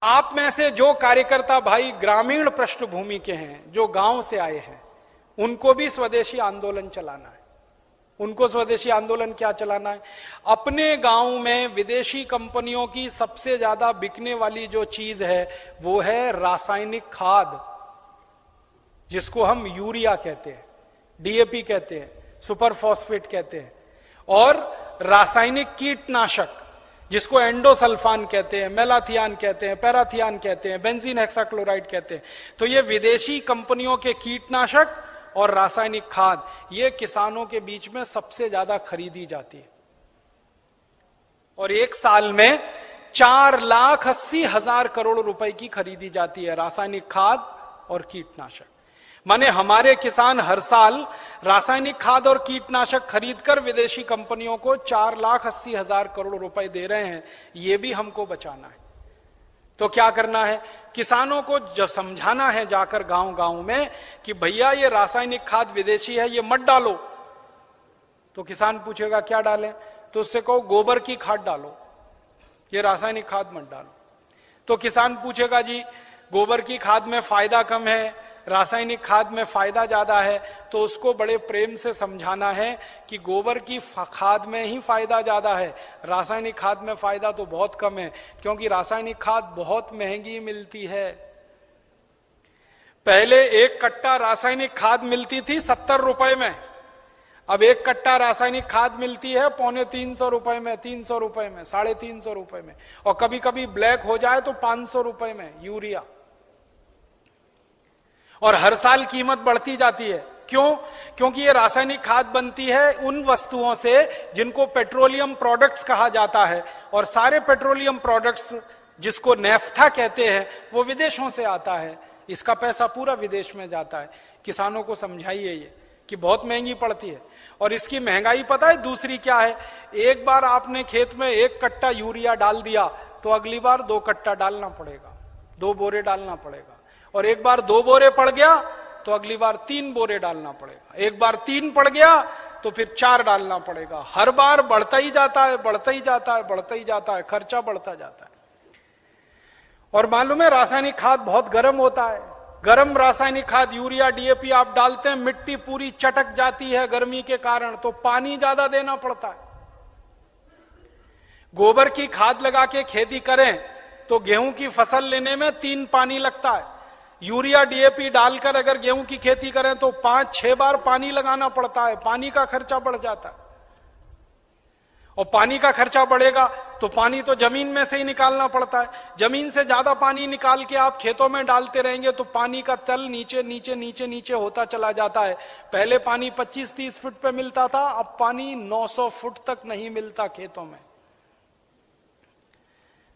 आप में से जो कार्यकर्ता भाई ग्रामीण पृष्ठभूमि के हैं, जो गांव से आए हैं, उनको भी स्वदेशी आंदोलन चलाना है। उनको स्वदेशी आंदोलन क्या चलाना है? अपने गांव में विदेशी कंपनियों की सबसे ज्यादा बिकने वाली जो चीज है वो है रासायनिक खाद, जिसको हम यूरिया कहते हैं, डीएपी कहते हैं, सुपर फॉस्फेट कहते हैं, और रासायनिक कीटनाशक जिसको एंडोसल्फान कहते हैं, मेलाथियान कहते हैं, पैराथियान कहते हैं, बेंजीन हेक्साक्लोराइड कहते हैं। तो ये विदेशी कंपनियों के कीटनाशक और रासायनिक खाद, ये किसानों के बीच में सबसे ज्यादा खरीदी जाती है। और एक साल में 4,80,000 करोड़ रुपए की खरीदी जाती है रासायनिक खाद और कीटनाशक। माने हमारे किसान हर साल रासायनिक खाद और कीटनाशक खरीदकर विदेशी कंपनियों को 4,80,000 करोड़ रुपए दे रहे हैं। ये भी हमको बचाना है। तो क्या करना है? किसानों को जब समझाना है जाकर गांव गांव में कि भैया ये रासायनिक खाद विदेशी है, ये मत डालो। तो किसान पूछेगा क्या डालें? तो उससे कहो गोबर की खाद डालो, ये रासायनिक खाद मत डालो। तो किसान पूछेगा जी गोबर की खाद में फायदा कम है, रासायनिक खाद में फायदा ज्यादा है। तो उसको बड़े प्रेम से समझाना है कि गोबर की खाद में ही फायदा ज्यादा है, रासायनिक खाद में फायदा तो बहुत कम है, क्योंकि रासायनिक खाद बहुत महंगी मिलती है। पहले एक कट्टा रासायनिक खाद मिलती थी 70 रुपए में, अब एक कट्टा रासायनिक खाद मिलती है 350 रुपए में, 300 रुपए में, 350 रुपए में, और कभी कभी ब्लैक हो जाए तो 500 रुपए में यूरिया। और हर साल कीमत बढ़ती जाती है। क्यों? क्योंकि ये रासायनिक खाद बनती है उन वस्तुओं से जिनको पेट्रोलियम प्रोडक्ट्स कहा जाता है, और सारे पेट्रोलियम प्रोडक्ट्स जिसको नेफ्था कहते हैं वो विदेशों से आता है। इसका पैसा पूरा विदेश में जाता है। किसानों को समझाइए ये कि बहुत महंगी पड़ती है। और इसकी महंगाई पता है दूसरी क्या है? एक बार आपने खेत में 1 कट्टा यूरिया डाल दिया तो अगली बार 2 कट्टा डालना पड़ेगा, 2 बोरे डालना पड़ेगा। और एक बार 2 बोरे पड़ गया तो अगली बार 3 बोरे डालना पड़ेगा। एक बार 3 पड़ गया तो फिर 4 डालना पड़ेगा। हर बार बढ़ता ही जाता है, बढ़ता ही जाता है, बढ़ता ही जाता है, खर्चा बढ़ता जाता है। और मालूम है रासायनिक खाद बहुत गर्म होता है। गर्म रासायनिक खाद यूरिया डीएपी आप डालते हैं, मिट्टी पूरी चटक जाती है गर्मी के कारण, तो पानी ज्यादा देना पड़ता है। गोबर की खाद लगा के खेती करें तो गेहूं की फसल लेने में 3 पानी लगता है। यूरिया डीएपी डालकर अगर गेहूं की खेती करें तो 5-6 बार पानी लगाना पड़ता है। पानी का खर्चा बढ़ जाता है, और पानी का खर्चा बढ़ेगा तो पानी तो जमीन में से ही निकालना पड़ता है। जमीन से ज्यादा पानी निकाल के आप खेतों में डालते रहेंगे तो पानी का तल नीचे नीचे नीचे नीचे होता चला जाता है। पहले पानी 25-30 फुट पे मिलता था, अब पानी 900 फुट तक नहीं मिलता खेतों में।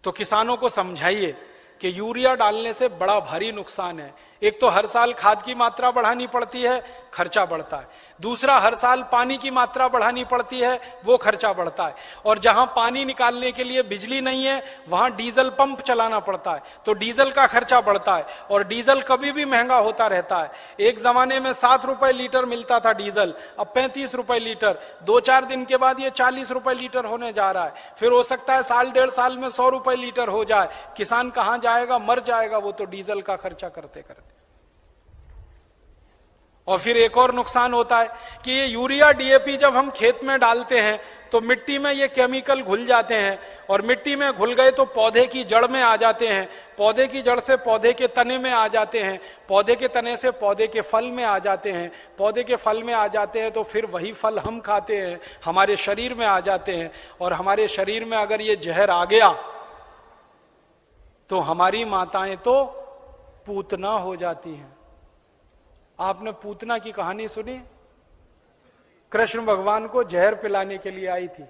तो किसानों को समझाइए कि यूरिया डालने से बड़ा भारी नुकसान है। एक तो हर साल खाद की मात्रा बढ़ानी पड़ती है, खर्चा बढ़ता है। दूसरा, हर साल पानी की मात्रा बढ़ानी पड़ती है, वो खर्चा बढ़ता है। और जहां पानी निकालने के लिए बिजली नहीं है वहां डीजल पंप चलाना पड़ता है, तो डीजल का खर्चा बढ़ता है। और डीजल कभी भी महंगा होता रहता है। एक जमाने में 7 रुपए लीटर मिलता था डीजल, अब 35 रुपए लीटर। 2-4 दिन के बाद ये 40 रुपए लीटर होने जा रहा है। फिर हो सकता है 1.5 साल में 100 रुपए लीटर हो जाए। किसान कहां जाएगा? मर जाएगा वो तो डीजल का खर्चा करते करते। और फिर एक और नुकसान होता है कि ये यूरिया डीएपी जब हम खेत में डालते हैं तो मिट्टी में ये केमिकल घुल जाते हैं, और मिट्टी में घुल गए तो पौधे की जड़ में आ जाते हैं, पौधे की जड़ से पौधे के तने में आ जाते हैं, पौधे के तने से पौधे के फल में आ जाते हैं, पौधे के फल में आ जाते हैं तो फिर वही फल हम खाते हैं, हमारे शरीर में आ जाते हैं। और हमारे शरीर में अगर ये जहर आ गया तो हमारी माताएं तो पूतना हो जाती हैं। आपने पूतना की कहानी सुनी? कृष्ण भगवान को जहर पिलाने के लिए आई थी।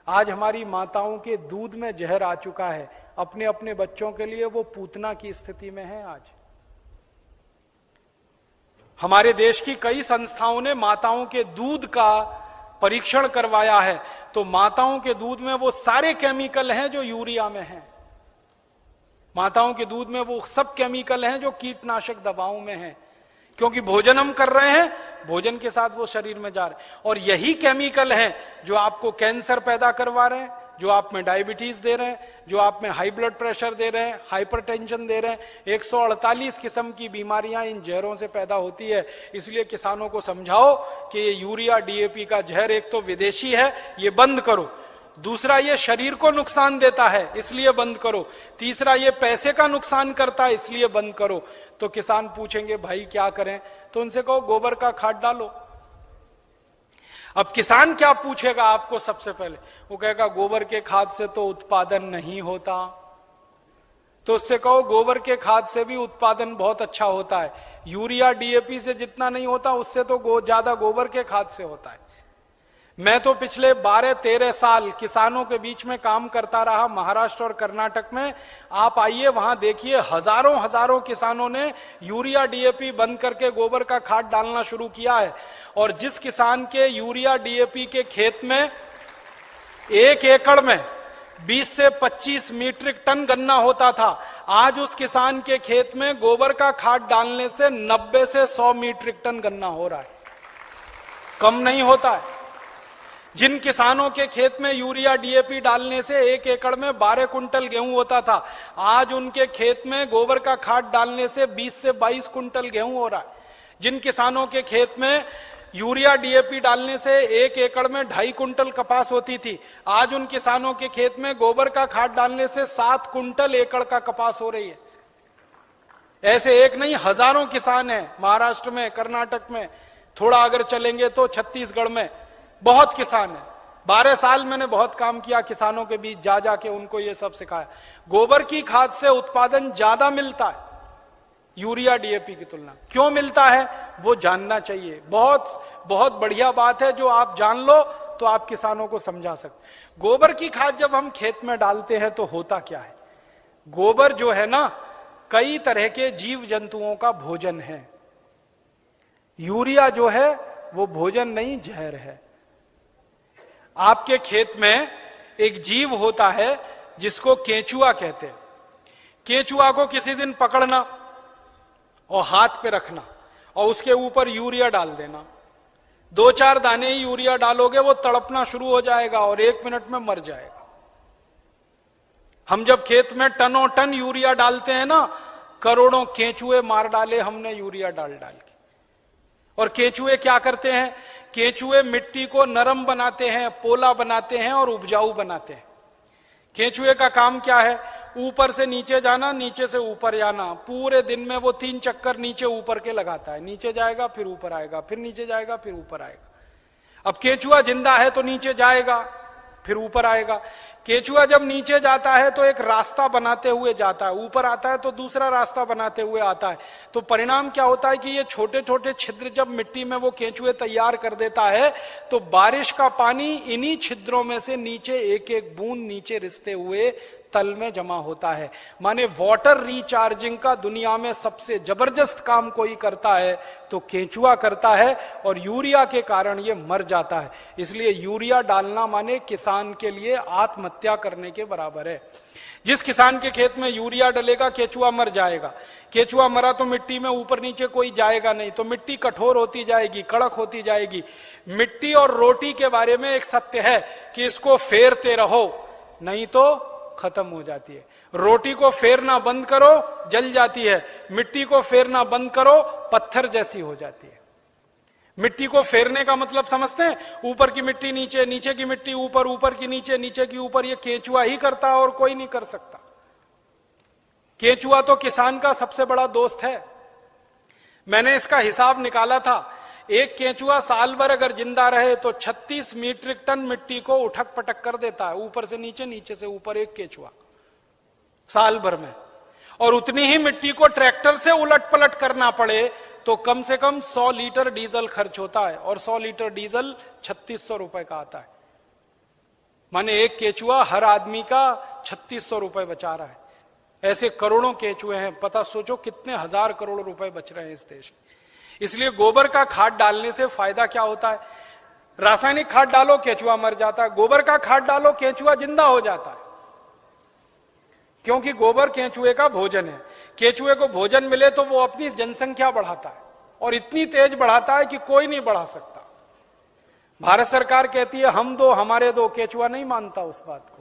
आज हमारी माताओं के दूध में जहर आ चुका है, अपने अपने बच्चों के लिए वो पूतना की स्थिति में है। आज हमारे देश की कई संस्थाओं ने माताओं के दूध का परीक्षण करवाया है, तो माताओं के दूध में वो सारे केमिकल हैं जो यूरिया में हैं। माताओं के दूध में वो सब केमिकल हैं जो कीटनाशक दवाओं में हैं, क्योंकि भोजन हम कर रहे हैं, भोजन के साथ वो शरीर में जा रहे हैं। और यही केमिकल हैं जो आपको कैंसर पैदा करवा रहे हैं, जो आप में डायबिटीज दे रहे हैं, जो आप में हाई ब्लड प्रेशर दे रहे हैं, हाइपरटेंशन दे रहे हैं। 148 किस्म की बीमारियां इन जहरों से पैदा होती है। इसलिए किसानों को समझाओ कि ये यूरिया डीएपी का जहर एक तो विदेशी है, ये बंद करो। दूसरा, ये शरीर को नुकसान देता है, इसलिए बंद करो। तीसरा, ये पैसे का नुकसान करता है, इसलिए बंद करो। तो किसान पूछेंगे भाई क्या करें, तो उनसे कहो गोबर का खाद डालो। अब किसान क्या पूछेगा आपको सबसे पहले, वो कहेगा गोबर के खाद से तो उत्पादन नहीं होता। तो उससे कहो गोबर के खाद से भी उत्पादन बहुत अच्छा होता है, यूरिया डीएपी से जितना नहीं होता उससे तो ज्यादा गोबर के खाद से होता है। मैं तो पिछले 12-13 साल किसानों के बीच में काम करता रहा, महाराष्ट्र और कर्नाटक में। आप आइए वहां देखिए, हजारों हजारों किसानों ने यूरिया डीएपी बंद करके गोबर का खाद डालना शुरू किया है। और जिस किसान के यूरिया डीएपी के खेत में 1 एकड़ में 20 से 25 मीट्रिक टन गन्ना होता था, आज उस किसान के खेत में गोबर का खाद डालने से 90 से 100 मीट्रिक टन गन्ना हो रहा है, कम नहीं होता है। जिन किसानों के खेत में यूरिया डीएपी डालने से 1 एकड़ में 12 कुंटल गेहूं होता था, आज उनके खेत में गोबर का खाद डालने से 20 से 22 कुंटल गेहूं हो रहा है। जिन किसानों के खेत में यूरिया डीएपी डालने से 1 एकड़ में 2.5 कुंटल कपास होती थी, आज उन किसानों के खेत में गोबर का खाद डालने से 7 कुंटल एकड़ का कपास हो रही है। ऐसे एक नहीं, हजारों किसान हैं महाराष्ट्र में, कर्नाटक में, थोड़ा अगर चलेंगे तो छत्तीसगढ़ में बहुत किसान है। 12 साल मैंने बहुत काम किया किसानों के बीच, जा जाके उनको ये सब सिखाया। गोबर की खाद से उत्पादन ज्यादा मिलता है यूरिया डीएपी की तुलना। क्यों मिलता है वो जानना चाहिए। बहुत बहुत बढ़िया बात है, जो आप जान लो तो आप किसानों को समझा सकते। गोबर की खाद जब हम खेत में डालते हैं तो होता क्या है, गोबर जो है ना कई तरह के जीव जंतुओं का भोजन है। यूरिया जो है वो भोजन नहीं, जहर है। आपके खेत में एक जीव होता है जिसको केंचुआ कहते हैं। केंचुआ को किसी दिन पकड़ना और हाथ पे रखना और उसके ऊपर यूरिया डाल देना। 2-4 दाने ही यूरिया डालोगे, वो तड़पना शुरू हो जाएगा और 1 मिनट में मर जाएगा। हम जब खेत में टनों टन यूरिया डालते हैं ना, करोड़ों केंचुए मार डाले हमने यूरिया डाल डाल के। और केंचुए क्या करते हैं, केंचुए मिट्टी को नरम बनाते हैं, पोला बनाते हैं और उपजाऊ बनाते हैं। केंचुए का काम क्या है, ऊपर से नीचे जाना, नीचे से ऊपर जाना। पूरे दिन में वो 3 चक्कर नीचे ऊपर के लगाता है। नीचे जाएगा फिर ऊपर आएगा, फिर नीचे जाएगा फिर ऊपर आएगा। अब केंचुआ जिंदा है तो नीचे जाएगा फिर ऊपर आएगा। केंचुआ जब नीचे जाता है तो एक रास्ता बनाते हुए जाता है, ऊपर आता है तो दूसरा रास्ता बनाते हुए आता है। तो परिणाम क्या होता है कि ये छोटे छोटे छिद्र जब मिट्टी में वो केंचुए तैयार कर देता है तो बारिश का पानी इन्हीं छिद्रों में से नीचे एक एक बूंद नीचे रिसते हुए तल में जमा होता है। माने वाटर रिचार्जिंग का दुनिया में सबसे जबरदस्त काम कोई करता है तो केंचुआ करता है, और यूरिया के कारण ये मर जाता है। इसलिए यूरिया डालना माने किसान के लिए आत्महत्या करने के बराबर है। जिस किसान के खेत में यूरिया डलेगा केंचुआ मर जाएगा। केंचुआ मरा तो मिट्टी में ऊपर नीचे कोई जाएगा नहीं, तो मिट्टी कठोर होती जाएगी, कड़क होती जाएगी। मिट्टी और रोटी के बारे में एक सत्य है कि इसको फेरते रहो नहीं तो खत्म हो जाती है। रोटी को फेरना बंद करो जल जाती है, मिट्टी को फेरना बंद करो पत्थर जैसी हो जाती है। मिट्टी को फेरने का मतलब समझते हैं, ऊपर की मिट्टी नीचे, नीचे की मिट्टी ऊपर, ऊपर की नीचे, नीचे की ऊपर। ये केंचुआ ही करता है और कोई नहीं कर सकता। केंचुआ तो किसान का सबसे बड़ा दोस्त है। मैंने इसका हिसाब निकाला था, एक केंचुआ साल भर अगर जिंदा रहे तो 36 मीट्रिक टन मिट्टी को उठक पटक कर देता है, ऊपर से नीचे, नीचे से ऊपर, एक केंचुआ साल भर में। और उतनी ही मिट्टी को ट्रैक्टर से उलट पलट करना पड़े तो कम से कम 100 लीटर डीजल खर्च होता है, और 100 लीटर डीजल 3600 रुपए का आता है। माने एक केंचुआ हर आदमी का 3600 रुपए बचा रहा है। ऐसे करोड़ों केंचुए हैं, पता सोचो कितने हजार करोड़ रुपए बच रहे हैं इस देश में। इसलिए गोबर का खाद डालने से फायदा क्या होता है, रासायनिक खाद डालो केंचुआ मर जाता है, गोबर का खाद डालो केंचुआ जिंदा हो जाता है। क्योंकि गोबर केंचुए का भोजन है। केंचुए को भोजन मिले तो वो अपनी जनसंख्या बढ़ाता है, और इतनी तेज बढ़ाता है कि कोई नहीं बढ़ा सकता। भारत सरकार कहती है हम दो हमारे दो, केंचुआ नहीं मानता उस बात को।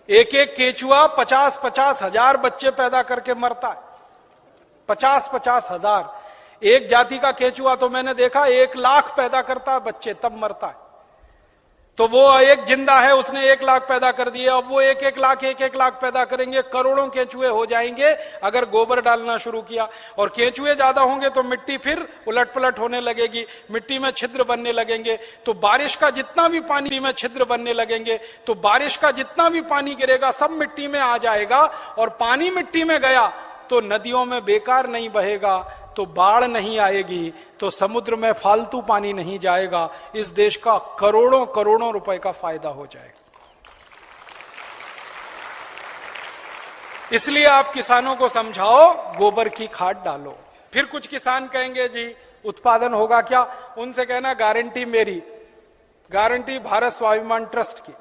एक एक केचुआ 50-50 हजार बच्चे पैदा करके मरता है। 50-50 हजार। एक जाति का केचुआ तो मैंने देखा 1 लाख पैदा करता है बच्चे, तब मरता है। तो वो एक जिंदा है, उसने 1 लाख पैदा कर दिए, अब वो 1-1 लाख पैदा करेंगे, करोड़ों केंचुए हो जाएंगे अगर गोबर डालना शुरू किया। और केंचुए ज्यादा होंगे तो मिट्टी फिर उलट पलट होने लगेगी, मिट्टी में छिद्र बनने लगेंगे, तो बारिश का जितना भी पानी में छिद्र बनने लगेंगे, तो बारिश का जितना भी पानी गिरेगा सब मिट्टी में आ जाएगा। और पानी मिट्टी में गया तो नदियों में बेकार नहीं बहेगा, तो बाढ़ नहीं आएगी, तो समुद्र में फालतू पानी नहीं जाएगा। इस देश का करोड़ों करोड़ों रुपए का फायदा हो जाएगा। इसलिए आप किसानों को समझाओ गोबर की खाद डालो। फिर कुछ किसान कहेंगे जी उत्पादन होगा क्या? उनसे कहना गारंटी मेरी, गारंटी भारत स्वाभिमान ट्रस्ट की।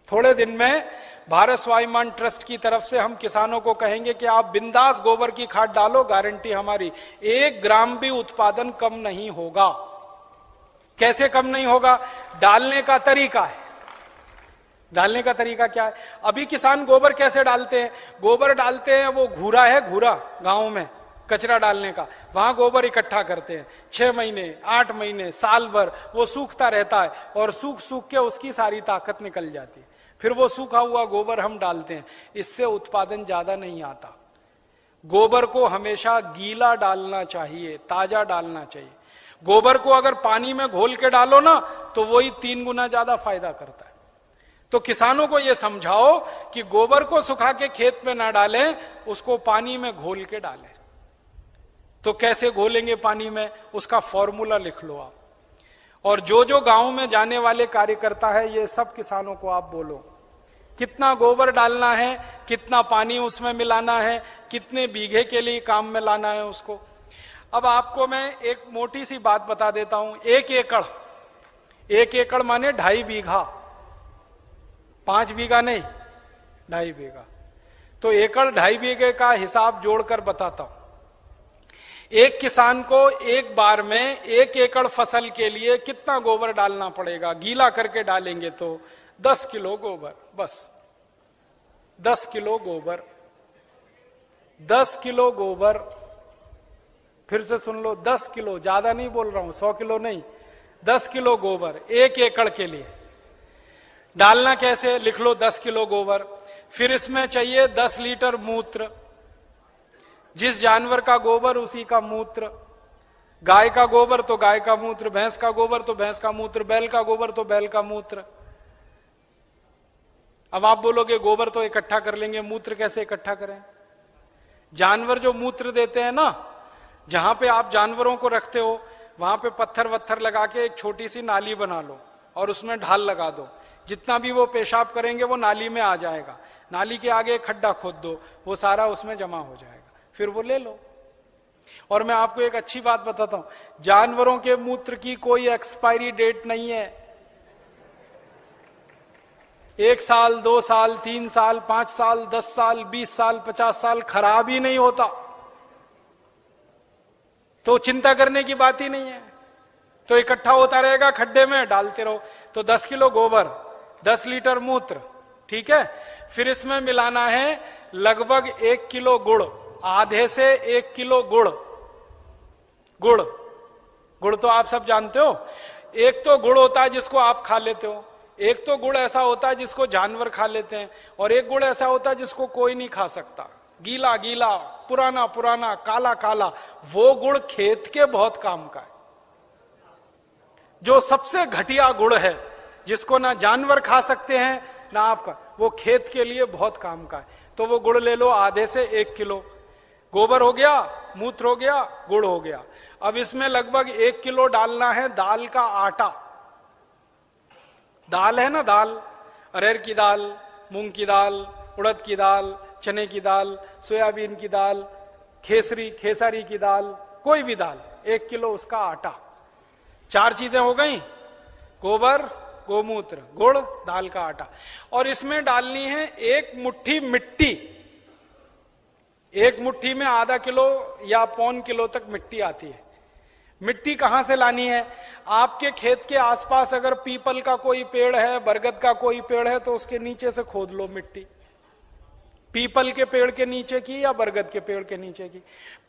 थोड़े दिन में भारत स्वाभिमान ट्रस्ट की तरफ से हम किसानों को कहेंगे कि आप बिंदास गोबर की खाद डालो, गारंटी हमारी, 1 ग्राम भी उत्पादन कम नहीं होगा। कैसे कम नहीं होगा? डालने का तरीका है। डालने का तरीका क्या है? अभी किसान गोबर कैसे डालते हैं? गोबर डालते हैं, वो घूरा है, घूरा गांव में कचरा डालने का, वहां गोबर इकट्ठा करते हैं। 6 महीने 8 महीने साल भर वो सूखता रहता है, और सूख सूख के उसकी सारी ताकत निकल जाती है। फिर वो सूखा हुआ गोबर हम डालते हैं, इससे उत्पादन ज्यादा नहीं आता। गोबर को हमेशा गीला डालना चाहिए, ताजा डालना चाहिए। गोबर को अगर पानी में घोल के डालो ना, तो वही 3 गुना ज्यादा फायदा करता है। तो किसानों को यह समझाओ कि गोबर को सुखा के खेत में ना डालें, उसको पानी में घोल के डालें। तो कैसे घोलेंगे पानी में? उसका फॉर्मूला लिख लो आप। और जो जो गांव में जाने वाले कार्यकर्ता है, ये सब किसानों को आप बोलो कितना गोबर डालना है, कितना पानी उसमें मिलाना है, कितने बीघे के लिए काम में लाना है उसको। अब आपको मैं एक मोटी सी बात बता देता हूं। 1 एकड़, 1 एकड़ माने 2.5 बीघा, 5 बीघा नहीं, 2.5 बीघा। तो एकड़ 2.5 बीघे का हिसाब जोड़कर बताता हूं। एक किसान को एक बार में 1 एकड़ फसल के लिए कितना गोबर डालना पड़ेगा? गीला करके डालेंगे तो 10 किलो गोबर, बस 10 किलो गोबर, 10 किलो गोबर। फिर से सुन लो, 10 किलो, ज्यादा नहीं बोल रहा हूं, 100 किलो नहीं, 10 किलो गोबर 1 एकड़ के लिए डालना। कैसे? लिख लो 10 किलो गोबर। फिर इसमें चाहिए 10 लीटर मूत्र। जिस जानवर का गोबर उसी का मूत्र। गाय का गोबर तो गाय का मूत्र, भैंस का गोबर तो भैंस का मूत्र, बैल का गोबर तो बैल का मूत्र। अब आप बोलोगे गोबर तो इकट्ठा कर लेंगे, मूत्र कैसे इकट्ठा करें? जानवर जो मूत्र देते हैं ना, जहां पे आप जानवरों को रखते हो वहां पे पत्थर वत्थर लगा के एक छोटी सी नाली बना लो और उसमें ढाल लगा दो। जितना भी वो पेशाब करेंगे वो नाली में आ जाएगा। नाली के आगे एक खड्डा खोद दो, वो सारा उसमें जमा हो जाएगा, फिर वो ले लो। और मैं आपको एक अच्छी बात बताता हूं, जानवरों के मूत्र की कोई एक्सपायरी डेट नहीं है। 1 साल, 2 साल, 3 साल, 5 साल, 10 साल, 20 साल, 50 साल खराब ही नहीं होता। तो चिंता करने की बात ही नहीं है। तो इकट्ठा होता रहेगा, खड्डे में डालते रहो। तो 10 किलो गोबर, 10 लीटर मूत्र, ठीक है। फिर इसमें मिलाना है लगभग 1 किलो गुड़, आधे से 1 किलो गुड़। गुड़, गुड़ तो आप सब जानते हो। एक तो गुड़ होता है जिसको आप खा लेते हो, एक तो गुड़ ऐसा होता है जिसको जानवर खा लेते हैं, और एक गुड़ ऐसा होता है जिसको कोई नहीं खा सकता। गीला गीला, पुराना पुराना, काला काला, वो गुड़ खेत के बहुत काम का है। जो सबसे घटिया गुड़ है, जिसको ना जानवर खा सकते हैं ना आपका, वो खेत के लिए बहुत काम का है। तो वो गुड़ ले लो, आधे से 1 किलो। गोबर हो गया, मूत्र हो गया, गुड़ हो गया। अब इसमें लगभग 1 किलो डालना है दाल का आटा। दाल है ना, दाल, अरहर की दाल, मूंग की दाल, उड़द की दाल, चने की दाल, सोयाबीन की दाल, खेसारी की दाल, कोई भी दाल, 1 किलो उसका आटा। 4 चीजें हो गई, गोबर, गोमूत्र, गुड़, दाल का आटा। और इसमें डालनी है 1 मुट्ठी मिट्टी। 1 मुट्ठी में आधा किलो या 1.25 किलो तक मिट्टी आती है। मिट्टी कहां से लानी है? आपके खेत के आसपास अगर पीपल का कोई पेड़ है, बरगद का कोई पेड़ है, तो उसके नीचे से खोद लो मिट्टी। पीपल के पेड़ के नीचे की या बरगद के पेड़ के नीचे की?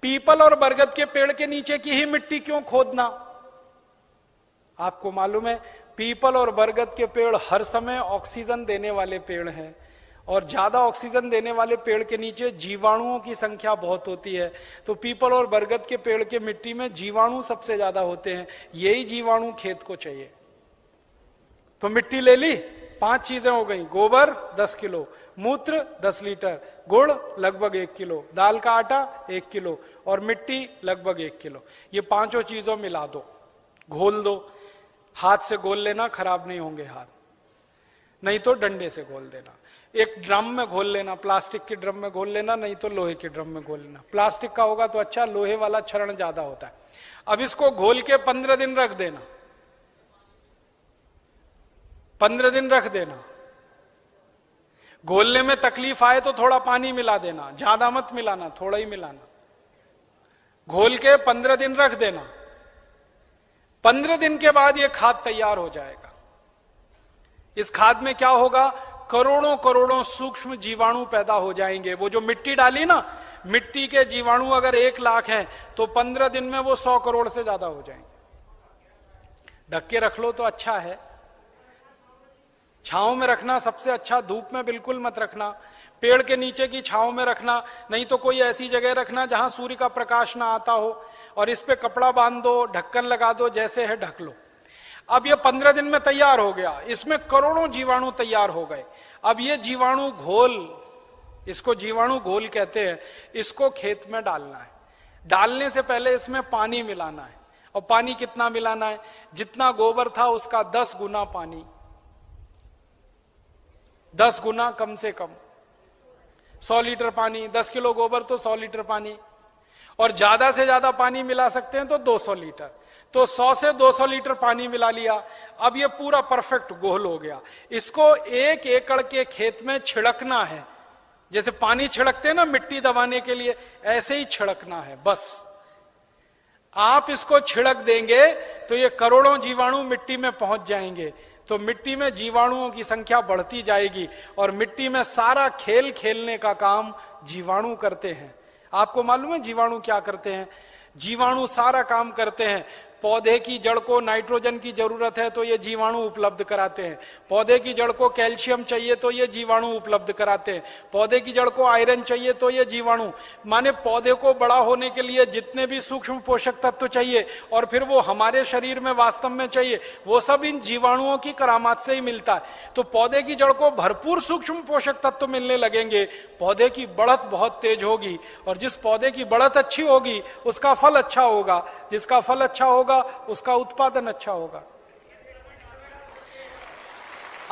पीपल और बरगद के पेड़ के नीचे की ही मिट्टी क्यों खोदना? आपको मालूम है पीपल और बरगद के पेड़ हर समय ऑक्सीजन देने वाले पेड़ हैं, और ज्यादा ऑक्सीजन देने वाले पेड़ के नीचे जीवाणुओं की संख्या बहुत होती है। तो पीपल और बरगद के पेड़ के मिट्टी में जीवाणु सबसे ज्यादा होते हैं, यही जीवाणु खेत को चाहिए। तो मिट्टी ले ली, 5 चीजें हो गई, गोबर 10 किलो, मूत्र 10 लीटर, गुड़ लगभग 1 किलो, दाल का आटा 1 किलो और मिट्टी लगभग 1 किलो। ये 5 चीजों मिला दो, घोल दो। हाथ से घोल लेना, खराब नहीं होंगे हाथ, नहीं तो डंडे से घोल देना। एक ड्रम में घोल लेना, प्लास्टिक के ड्रम में घोल लेना, नहीं तो लोहे के ड्रम में घोल लेना। प्लास्टिक का होगा तो अच्छा, लोहे वाला क्षरण ज्यादा होता है। अब इसको घोल के 15 दिन रख देना, 15 दिन रख देना। घोलने में तकलीफ आए तो थोड़ा पानी मिला देना, ज्यादा मत मिलाना, थोड़ा ही मिलाना। घोल के 15 दिन रख देना। 15 दिन के बाद यह खाद तैयार हो जाएगा। इस खाद में क्या होगा? करोड़ों करोड़ों सूक्ष्म जीवाणु पैदा हो जाएंगे। वो जो मिट्टी डाली ना, मिट्टी के जीवाणु अगर 1 लाख हैं तो 15 दिन में वो 100 करोड़ से ज्यादा हो जाएंगे। ढक के रख लो तो अच्छा है। छांव में रखना सबसे अच्छा, धूप में बिल्कुल मत रखना। पेड़ के नीचे की छांव में रखना, नहीं तो कोई ऐसी जगह रखना जहां सूर्य का प्रकाश ना आता हो, और इस पे कपड़ा बांध दो, ढक्कन लगा दो, जैसे है ढक लो। अब ये 15 दिन में तैयार हो गया, इसमें करोड़ों जीवाणु तैयार हो गए। अब ये जीवाणु घोल, इसको जीवाणु घोल कहते हैं, इसको खेत में डालना है। डालने से पहले इसमें पानी मिलाना है। और पानी कितना मिलाना है? जितना गोबर था उसका 10 गुना पानी, 10 गुना कम से कम। 100 लीटर पानी, 10 किलो गोबर तो 100 लीटर पानी, और ज्यादा से ज्यादा पानी मिला सकते हैं तो 200 लीटर। तो 100 से 200 लीटर पानी मिला लिया। अब ये पूरा परफेक्ट घोल हो गया। इसको 1 एकड़ के खेत में छिड़कना है। जैसे पानी छिड़कते हैं ना मिट्टी दबाने के लिए, ऐसे ही छिड़कना है बस। आप इसको छिड़क देंगे तो ये करोड़ों जीवाणु मिट्टी में पहुंच जाएंगे। तो मिट्टी में जीवाणुओं की संख्या बढ़ती जाएगी, और मिट्टी में सारा खेल खेलने का काम जीवाणु करते हैं। आपको मालूम है जीवाणु क्या करते हैं? जीवाणु सारा काम करते हैं। पौधे की जड़ को नाइट्रोजन की जरूरत है तो ये जीवाणु उपलब्ध कराते हैं। पौधे की जड़ को कैल्शियम चाहिए तो ये जीवाणु उपलब्ध कराते हैं। पौधे की जड़ को आयरन चाहिए तो ये जीवाणु, माने पौधे को बड़ा होने के लिए जितने भी सूक्ष्म पोषक तत्व चाहिए और फिर वो हमारे शरीर में वास्तव में चाहिए, वो सब इन जीवाणुओं की करामात से ही मिलता है। तो पौधे की जड़ को भरपूर सूक्ष्म पोषक तत्व मिलने लगेंगे, पौधे की बढ़त बहुत तेज होगी, और जिस पौधे की बढ़त अच्छी होगी उसका फल अच्छा होगा, जिसका फल अच्छा होगा उसका उत्पादन अच्छा होगा।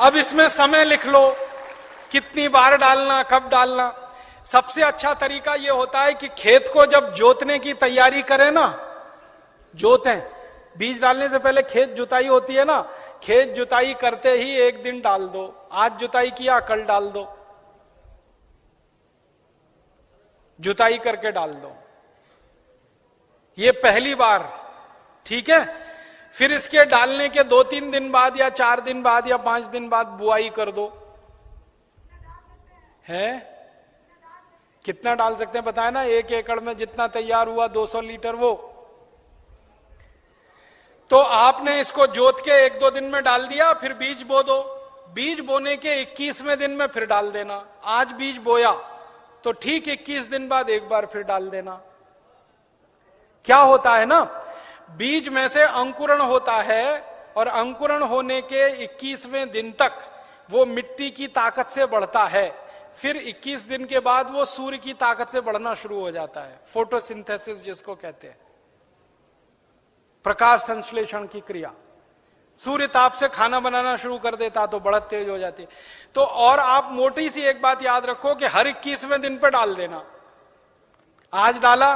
अब इसमें समय लिख लो, कितनी बार डालना, कब डालना। सबसे अच्छा तरीका यह होता है कि खेत को जब जोतने की तैयारी करें ना, जोतें, बीज डालने से पहले खेत जुताई होती है ना, खेत जुताई करते ही 1 दिन डाल दो। आज जुताई किया, कल डाल दो, जुताई करके डाल दो। ये पहली बार, ठीक है। फिर इसके डालने के 2-3 दिन बाद या 4 दिन बाद या 5 दिन बाद बुआई कर दो। है कितना डाल सकते हैं बताया ना? 1 एकड़ में जितना तैयार हुआ 200 लीटर वो। तो आपने इसको जोत के 1-2 दिन में डाल दिया, फिर बीज बो दो। बीज बोने के 21वें दिन में फिर डाल देना। आज बीज बोया तो ठीक 21 दिन बाद एक बार फिर डाल देना। क्या होता है ना, बीज में से अंकुरण होता है, और अंकुरण होने के 21वें दिन तक वो मिट्टी की ताकत से बढ़ता है। फिर 21 दिन के बाद वो सूर्य की ताकत से बढ़ना शुरू हो जाता है, फोटोसिंथेसिस जिसको कहते हैं, प्रकाश संश्लेषण की क्रिया। सूर्य ताप से खाना बनाना शुरू कर देता तो बढ़त तेज हो जाती है। तो और आप मोटी सी एक बात याद रखो कि हर 21वें दिन पर डाल देना। आज डाला,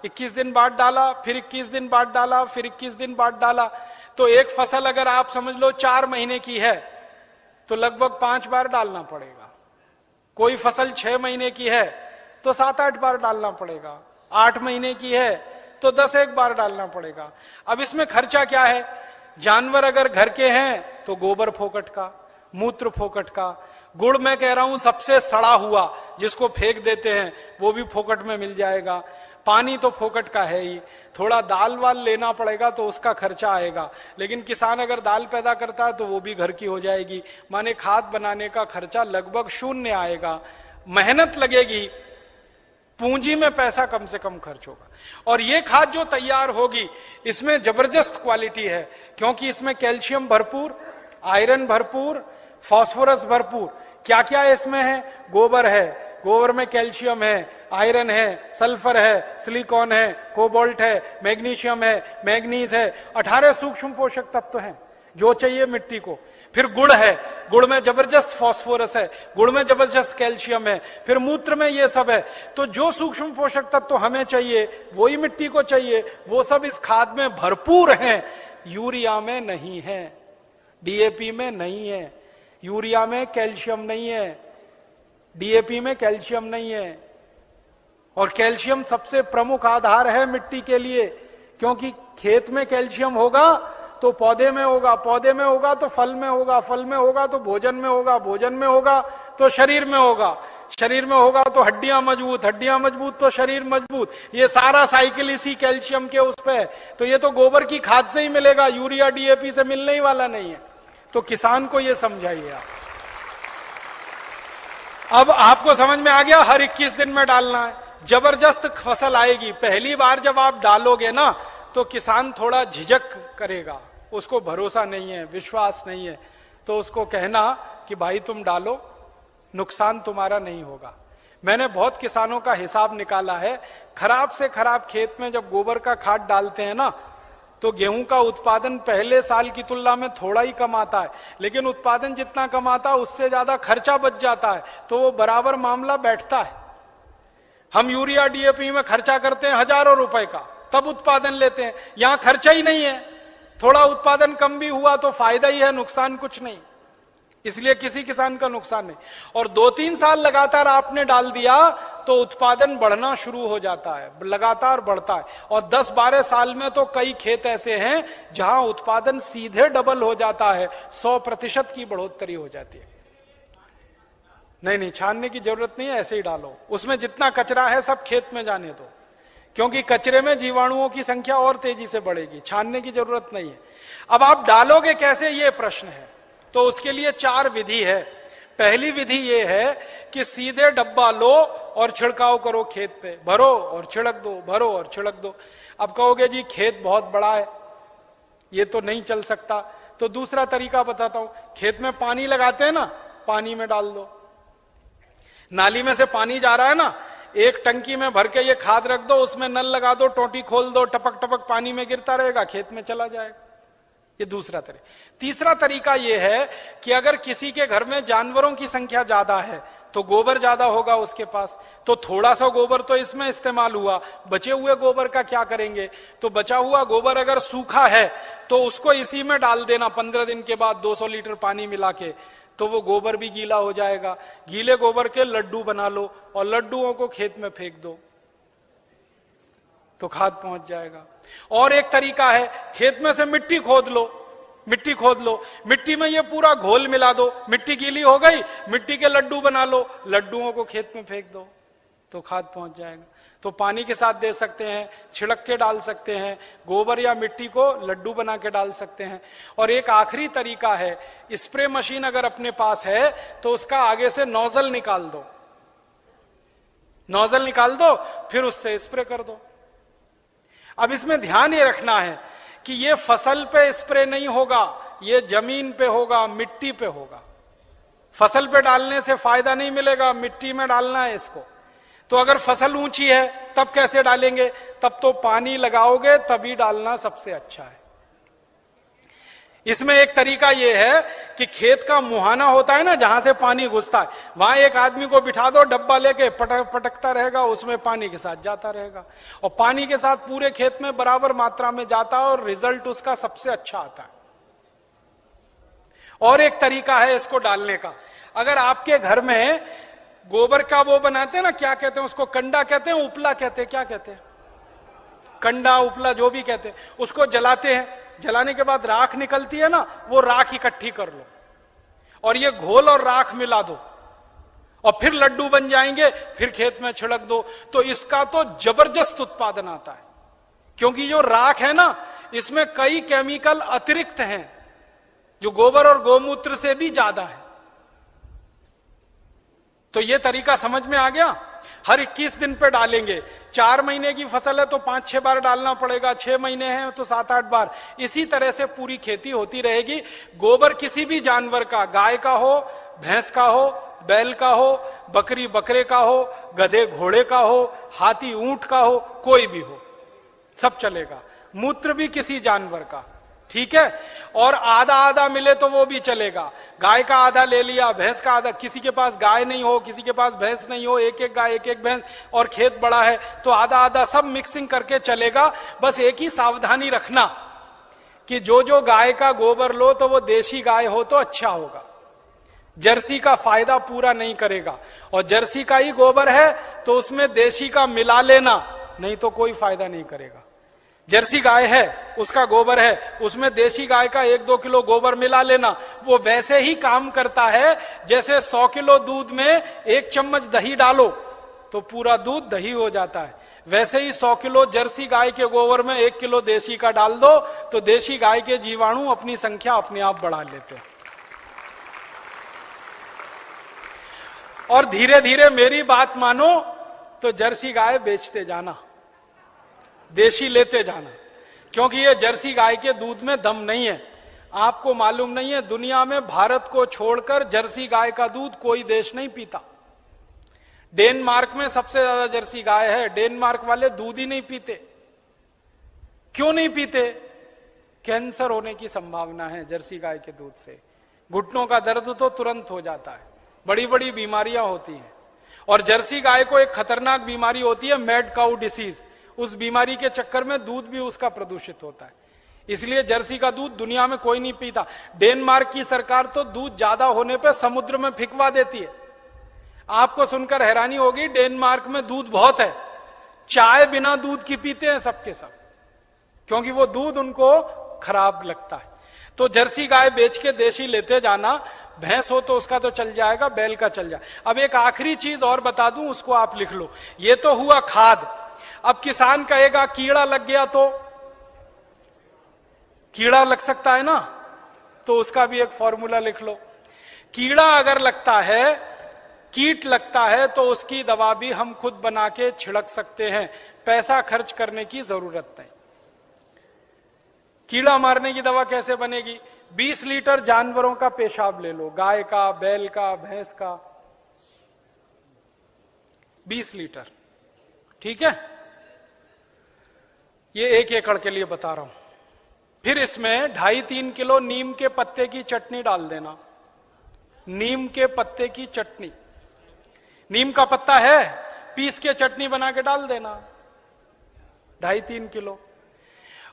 21 दिन बाद डाला, फिर 21 दिन बाद डाला, फिर 21 दिन बाद डाला। तो एक फसल अगर आप समझ लो 4 महीने की है तो लगभग 5 बार डालना पड़ेगा। कोई फसल 6 महीने की है तो 7-8 बार डालना पड़ेगा। 8 महीने की है तो 10 एक बार डालना पड़ेगा। अब इसमें खर्चा क्या है? जानवर अगर घर के हैं तो गोबर फोकट का, मूत्र फोकट का, गुड़ मैं कह रहा हूं सबसे सड़ा हुआ जिसको फेंक देते हैं वो भी फोकट में मिल जाएगा, पानी तो फोकट का है ही, थोड़ा दाल वाल लेना पड़ेगा तो उसका खर्चा आएगा, लेकिन किसान अगर दाल पैदा करता है तो वो भी घर की हो जाएगी। माने खाद बनाने का खर्चा लगभग शून्य आएगा, मेहनत लगेगी, पूंजी में पैसा कम से कम खर्च होगा। और ये खाद जो तैयार होगी इसमें जबरदस्त क्वालिटी है, क्योंकि इसमें कैल्शियम भरपूर, आयरन भरपूर, फास्फोरस भरपूर। क्या क्या इसमें है? गोबर है, गोबर में कैल्शियम है, आयरन है, सल्फर है, सिलिकॉन है, कोबाल्ट है, मैग्नीशियम है, मैग्नीज है, 18 सूक्ष्म पोषक तत्व हैं जो चाहिए मिट्टी को। फिर गुड़ है, गुड़ में जबरदस्त फास्फोरस है, गुड़ में जबरदस्त कैल्शियम है, फिर मूत्र में ये सब है। तो जो सूक्ष्म पोषक तत्व हमें चाहिए वही मिट्टी को चाहिए, वो सब इस खाद में भरपूर हैं। यूरिया में नहीं है, डीएपी में नहीं है, यूरिया में कैल्शियम नहीं है, डीएपी में कैल्शियम नहीं है। और कैल्शियम सबसे प्रमुख आधार है मिट्टी के लिए, क्योंकि खेत में कैल्शियम होगा तो पौधे में होगा, पौधे में होगा तो फल में होगा, फल में होगा तो भोजन में होगा, भोजन में होगा तो शरीर में होगा, शरीर में होगा तो हड्डियां मजबूत, हड्डियां मजबूत तो शरीर मजबूत। ये सारा साइकिल इसी कैल्शियम के उस पे। तो ये तो गोबर की खाद से ही मिलेगा, यूरिया डीएपी से मिलने ही वाला नहीं है। तो किसान को ये समझाइए आप। अब आपको समझ में आ गया, हर 21 दिन में डालना है, जबरदस्त फसल आएगी। पहली बार जब आप डालोगे ना तो किसान थोड़ा झिझक करेगा, उसको भरोसा नहीं है, विश्वास नहीं है, तो उसको कहना कि भाई तुम डालो, नुकसान तुम्हारा नहीं होगा। मैंने बहुत किसानों का हिसाब निकाला है, खराब से खराब खेत में जब गोबर का खाद डालते हैं ना तो गेहूं का उत्पादन पहले साल की तुलना में थोड़ा ही कम आता है, लेकिन उत्पादन जितना कम आता है उससे ज्यादा खर्चा बच जाता है, तो वो बराबर मामला बैठता है। हम यूरिया डीएपी में खर्चा करते हैं हजारों रुपए का, तब उत्पादन लेते हैं। यहां खर्चा ही नहीं है, थोड़ा उत्पादन कम भी हुआ तो फायदा ही है, नुकसान कुछ नहीं, इसलिए किसी किसान का नुकसान नहीं। और 2-3 साल लगातार आपने डाल दिया तो उत्पादन बढ़ना शुरू हो जाता है, लगातार बढ़ता है। और 10-12 साल में तो कई खेत ऐसे हैं जहां उत्पादन सीधे डबल हो जाता है, 100% की बढ़ोतरी हो जाती है। नहीं, छानने की जरूरत नहीं है, ऐसे ही डालो। उसमें जितना कचरा है सब खेत में जाने दो, क्योंकि कचरे में जीवाणुओं की संख्या और तेजी से बढ़ेगी, छानने की जरूरत नहीं है। अब आप डालोगे कैसे, ये प्रश्न है। तो उसके लिए 4 विधि है। पहली विधि ये है कि सीधे डब्बा लो और छिड़काव करो, खेत पे भरो और छिड़क दो, भरो और छिड़क दो। अब कहोगे जी खेत बहुत बड़ा है, ये तो नहीं चल सकता, तो दूसरा तरीका बताता हूं। खेत में पानी लगाते हैं ना, पानी में डाल दो। नाली में से पानी जा रहा है ना, एक टंकी में भर के ये खाद रख दो, उसमें नल लगा दो, टोटी खोल दो, टपक टपक पानी में गिरता रहेगा, खेत में चला जाएगा। ये दूसरा तरीका। तीसरा तरीका ये है कि अगर किसी के घर में जानवरों की संख्या ज्यादा है तो गोबर ज्यादा होगा उसके पास, तो थोड़ा सा गोबर तो इसमें इस्तेमाल हुआ, बचे हुए गोबर का क्या करेंगे? तो बचा हुआ गोबर अगर सूखा है तो उसको इसी में डाल देना 15 दिन के बाद 200 लीटर पानी मिला के, तो वो गोबर भी गीला हो जाएगा। गीले गोबर के लड्डू बना लो और लड्डुओं को खेत में फेंक दो, तो खाद पहुंच जाएगा। और एक तरीका है, खेत में से मिट्टी खोद लो, मिट्टी खोद लो, मिट्टी में ये पूरा घोल मिला दो, मिट्टी गीली हो गई, मिट्टी के लड्डू बना लो, लड्डुओं को खेत में फेंक दो, तो खाद पहुंच जाएगा। तो पानी के साथ दे सकते हैं, छिड़क के डाल सकते हैं, गोबर या मिट्टी को लड्डू बना के डाल सकते हैं। और एक आखिरी तरीका है, स्प्रे मशीन अगर अपने पास है तो उसका आगे से नोजल निकाल दो, नोजल निकाल दो, फिर उससे स्प्रे कर दो। अब इसमें ध्यान ये रखना है कि ये फसल पे स्प्रे नहीं होगा, ये जमीन पे होगा, मिट्टी पे होगा। फसल पे डालने से फायदा नहीं मिलेगा, मिट्टी में डालना है इसको। तो अगर फसल ऊंची है तब कैसे डालेंगे? तब तो पानी लगाओगे तभी डालना सबसे अच्छा है। इसमें एक तरीका यह है कि खेत का मुहाना होता है ना, जहां से पानी घुसता है, वहां एक आदमी को बिठा दो, डब्बा लेके पटकता रहेगा, उसमें पानी के साथ जाता रहेगा, और पानी के साथ पूरे खेत में बराबर मात्रा में जाता है और रिजल्ट उसका सबसे अच्छा आता है। और एक तरीका है इसको डालने का, अगर आपके घर में गोबर का वो बनाते हैं ना, क्या कहते हैं उसको, कंडा कहते हैं, उपला कहते हैं, क्या कहते हैं, कंडा उपला जो भी कहते हैं, उसको जलाते हैं। जलाने के बाद राख निकलती है ना, वो राख इकट्ठी कर लो और ये घोल और राख मिला दो और फिर लड्डू बन जाएंगे, फिर खेत में छिड़क दो। तो इसका तो जबरदस्त उत्पादन आता है, क्योंकि जो राख है ना, इसमें कई केमिकल अतिरिक्त हैं जो गोबर और गोमूत्र से भी ज्यादा है। तो ये तरीका समझ में आ गया। हर 21 दिन पे डालेंगे। 4 महीने की फसल है तो 5-6 बार डालना पड़ेगा, 6 महीने हैं तो 7-8 बार। इसी तरह से पूरी खेती होती रहेगी। गोबर किसी भी जानवर का, गाय का हो, भैंस का हो, बैल का हो, बकरी बकरे का हो, गधे घोड़े का हो, हाथी ऊंट का हो, कोई भी हो, सब चलेगा। मूत्र भी किसी जानवर का, ठीक है। और आधा आधा मिले तो वो भी चलेगा। गाय का आधा ले लिया, भैंस का आधा, किसी के पास गाय नहीं हो, किसी के पास भैंस नहीं हो, एक एक गाय एक एक भैंस, और खेत बड़ा है तो आधा आधा, सब मिक्सिंग करके चलेगा। बस एक ही सावधानी रखना कि जो जो गाय का गोबर लो तो वो देशी गाय हो तो अच्छा होगा। जर्सी का फायदा पूरा नहीं करेगा, और जर्सी का ही गोबर है तो उसमें देशी का मिला लेना, नहीं तो कोई फायदा नहीं करेगा। जर्सी गाय है, उसका गोबर है, उसमें देशी गाय का 1-2 किलो गोबर मिला लेना, वो वैसे ही काम करता है जैसे 100 किलो दूध में 1 चम्मच दही डालो तो पूरा दूध दही हो जाता है। वैसे ही 100 किलो जर्सी गाय के गोबर में 1 किलो देशी का डाल दो तो देशी गाय के जीवाणु अपनी संख्या अपने आप बढ़ा लेते हैं। और धीरे धीरे मेरी बात मानो तो जर्सी गाय बेचते जाना, देशी लेते जाना, क्योंकि ये जर्सी गाय के दूध में दम नहीं है। आपको मालूम नहीं है, दुनिया में भारत को छोड़कर जर्सी गाय का दूध कोई देश नहीं पीता। डेनमार्क में सबसे ज्यादा जर्सी गाय है। डेनमार्क वाले दूध ही नहीं पीते। क्यों नहीं पीते? कैंसर होने की संभावना है जर्सी गाय के दूध से। घुटनों का दर्द तो तुरंत हो जाता है, बड़ी बड़ी बीमारियां होती हैं। और जर्सी गाय को एक खतरनाक बीमारी होती है, मैड काउ डिसीज। उस बीमारी के चक्कर में दूध भी उसका प्रदूषित होता है, इसलिए जर्सी का दूध दुनिया में कोई नहीं पीता। डेनमार्क की सरकार तो दूध ज्यादा होने पर समुद्र में फेंकवा देती है। आपको सुनकर हैरानी होगी, डेनमार्क में दूध बहुत है, चाय बिना दूध की पीते हैं सबके सब, क्योंकि वो दूध उनको खराब लगता है। तो जर्सी गाय बेच के देशी लेते जाना। भैंस हो तो उसका तो चल जाएगा, बैल का चल जाए। अब एक आखिरी चीज और बता दूं, उसको आप लिख लो। ये तो हुआ खाद। अब किसान कहेगा कीड़ा लग गया, तो कीड़ा लग सकता है ना, तो उसका भी एक फॉर्मूला लिख लो। कीड़ा अगर लगता है, कीट लगता है, तो उसकी दवा भी हम खुद बना के छिड़क सकते हैं, पैसा खर्च करने की जरूरत नहीं। कीड़ा मारने की दवा कैसे बनेगी? 20 लीटर जानवरों का पेशाब ले लो, गाय का, बैल का, भैंस का, 20 लीटर, ठीक है। ये 1 एकड़ के लिए बता रहा हूं। फिर इसमें 2.5-3 किलो नीम के पत्ते की चटनी डाल देना। नीम के पत्ते की चटनी, नीम का पत्ता है, पीस के चटनी बना के डाल देना, 2.5-3 किलो।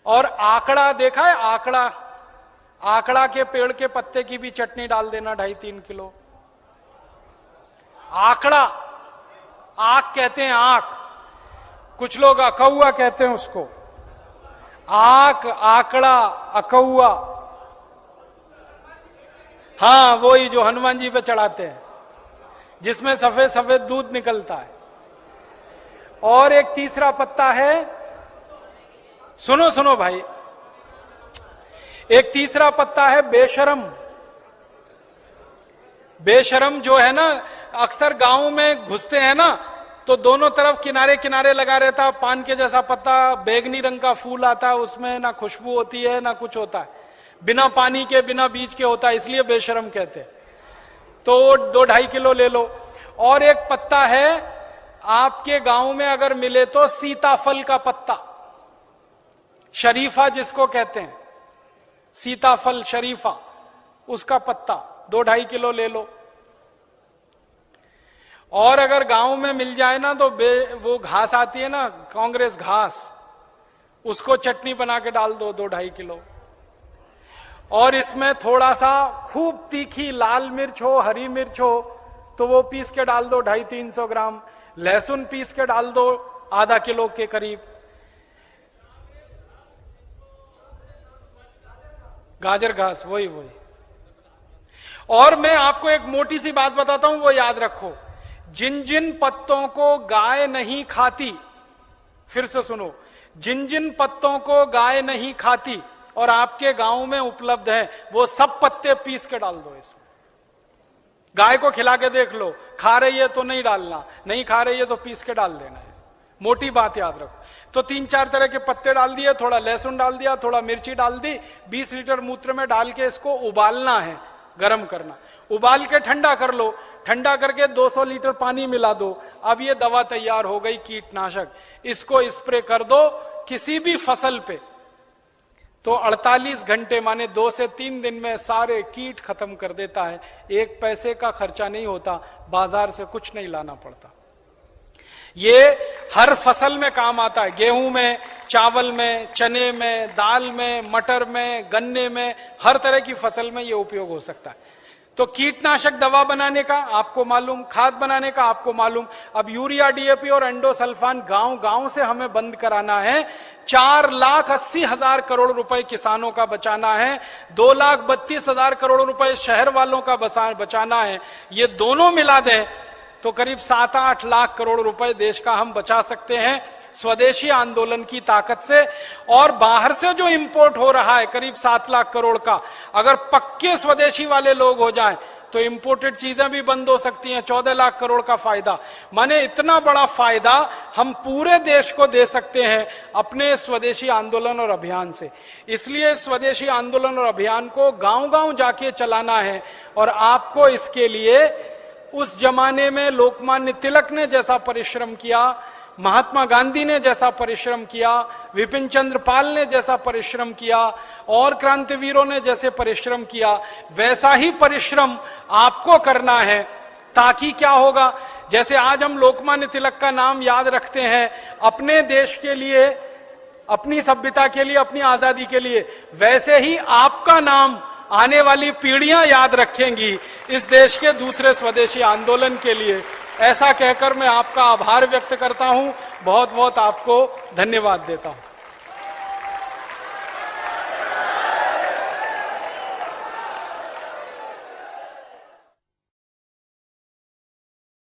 और आकड़ा देखा है? आकड़ा, आकड़ा के पेड़ के पत्ते की भी चटनी डाल देना, 2.5-3 किलो। आकड़ा, आक कहते हैं, आक, कुछ लोग अकौआ कहते हैं उसको। आक, आकड़ा, अकौआ, हाँ वही जो हनुमान जी पे चढ़ाते हैं, जिसमें सफेद सफेद दूध निकलता है। और एक तीसरा पत्ता है, सुनो सुनो भाई, एक तीसरा पत्ता है बेशरम। बेशरम जो है ना, अक्सर गांव में घुसते हैं ना, तो दोनों तरफ किनारे किनारे लगा रहता, पान के जैसा पत्ता, बैगनी रंग का फूल आता है, उसमें ना खुशबू होती है ना कुछ होता है, बिना पानी के बिना बीज के होता है, इसलिए बेशरम कहते हैं। तो 2-2.5 किलो ले लो। और एक पत्ता है आपके गांव में अगर मिले तो, सीताफल का पत्ता, शरीफा जिसको कहते हैं, सीताफल शरीफा, उसका पत्ता 2-2.5 किलो ले लो। और अगर गांव में मिल जाए ना तो वो घास आती है ना, कांग्रेस घास, उसको चटनी बना के डाल दो, 2-2.5 किलो। और इसमें थोड़ा सा खूब तीखी लाल मिर्च हो, हरी मिर्च हो, तो वो पीस के डाल दो, 250-300 ग्राम। लहसुन पीस के डाल दो, आधा किलो के करीब। गाजर घास, वही वही। और मैं आपको एक मोटी सी बात बताता हूं, वो याद रखो, जिन जिन पत्तों को गाय नहीं खाती, फिर से सुनो, जिन जिन पत्तों को गाय नहीं खाती और आपके गांव में उपलब्ध है, वो सब पत्ते पीस के डाल दो इसमें। गाय को खिला के देख लो, खा रही है तो नहीं डालना, नहीं खा रही है तो पीस के डाल देना है। मोटी बात याद रखो। तो 3-4 तरह के पत्ते डाल दिए, थोड़ा लहसुन डाल दिया, थोड़ा मिर्ची डाल दी, 20 लीटर मूत्र में डाल के इसको उबालना है, गर्म करना, उबाल के ठंडा कर लो, ठंडा करके 200 लीटर पानी मिला दो। अब ये दवा तैयार हो गई, कीटनाशक। इसको स्प्रे कर दो किसी भी फसल पे, तो 48 घंटे माने 2 से 3 दिन में सारे कीट खत्म कर देता है। 1 पैसे का खर्चा नहीं होता, बाजार से कुछ नहीं लाना पड़ता। ये हर फसल में काम आता है, गेहूं में, चावल में, चने में, दाल में, मटर में, गन्ने में, हर तरह की फसल में ये उपयोग हो सकता है। तो कीटनाशक दवा बनाने का आपको मालूम, खाद बनाने का आपको मालूम। अब यूरिया, डीएपी और एंडोसल्फान गांव गांव से हमें बंद कराना है। 4,80,000 करोड़ रुपए किसानों का बचाना है, 2,32,000 करोड़ रुपए शहर वालों का बचाना है। ये दोनों मिला दें तो करीब 7-8 लाख करोड़ रुपए देश का हम बचा सकते हैं स्वदेशी आंदोलन की ताकत से। और बाहर से जो इंपोर्ट हो रहा है करीब 7 लाख करोड़ का, अगर पक्के स्वदेशी वाले लोग हो जाएं तो इंपोर्टेड चीजें भी बंद हो सकती हैं। 14 लाख करोड़ का फायदा, माने इतना बड़ा फायदा हम पूरे देश को दे सकते हैं अपने स्वदेशी आंदोलन और अभियान से। इसलिए स्वदेशी आंदोलन और अभियान को गांव गांव जाके चलाना है। और आपको इसके लिए उस जमाने में लोकमान्य तिलक ने जैसा परिश्रम किया, महात्मा गांधी ने जैसा परिश्रम किया, विपिन चंद्र पाल ने जैसा परिश्रम किया और क्रांतिवीरों ने जैसे परिश्रम किया, वैसा ही परिश्रम आपको करना है। ताकि क्या होगा, जैसे आज हम लोकमान्य तिलक का नाम याद रखते हैं अपने देश के लिए, अपनी सभ्यता के लिए, अपनी आजादी के लिए, वैसे ही आपका नाम आने वाली पीढ़ियां याद रखेंगी इस देश के दूसरे स्वदेशी आंदोलन के लिए। ऐसा कहकर मैं आपका आभार व्यक्त करता हूं, बहुत बहुत आपको धन्यवाद देता हूं।